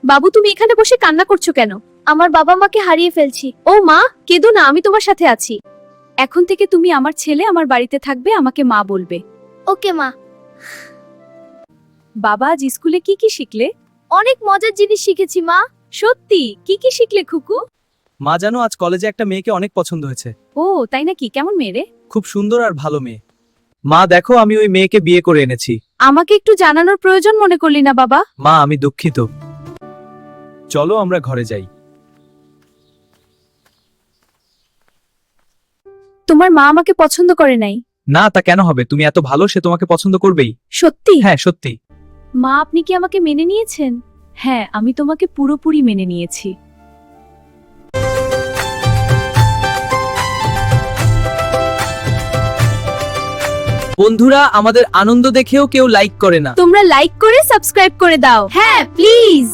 বাবু, তুমি এখানে বসে কান্না করছো কেন? আমার বাবা মাকে হারিয়ে ফেলছি। ও মা, কেঁদো না, আমি তোমার সাথে আছি। এখন থেকে তুমি আমার ছেলে, আমার বাড়িতে থাকবে, আমাকে মা বলবে। ওকে মা। বাবা, আজ স্কুলে কি কি শিখলে? অনেক মজার জিনিস শিখেছি মা। সত্যি? কি কি শিখলে খুকু? মা জানো, আজ কলেজে একটা মেয়েকে অনেক পছন্দ হয়েছে। ও তাই নাকি? কেমন মেয়ে রে? খুব সুন্দর আর ভালো মেয়ে। মা দেখো, আমি ওই মেয়েকে বিয়ে করে এনেছি। আমাকে একটু জানানোর প্রয়োজন মনে করলি না বাবা? মা, আমি দুঃখিত। চলো আমরা ঘরে যাই। তোমার মা আমাকে পছন্দ করে নাই। না, তা কেন হবে? তুমি এত ভালো, সে তোমাকে পছন্দ করবেই। সত্যি? হ্যাঁ, সত্যি। মা, আপনি কি আমাকে মেনে নিয়েছেন? হ্যাঁ, আমি তোমাকে পুরোপুরি মেনে নিয়েছি। বন্ধুরা, আমাদের আনন্দ দেখেও কেউ লাইক করে না। তোমরা লাইক করে সাবস্ক্রাইব করে দাও। হ্যাঁ প্লিজ।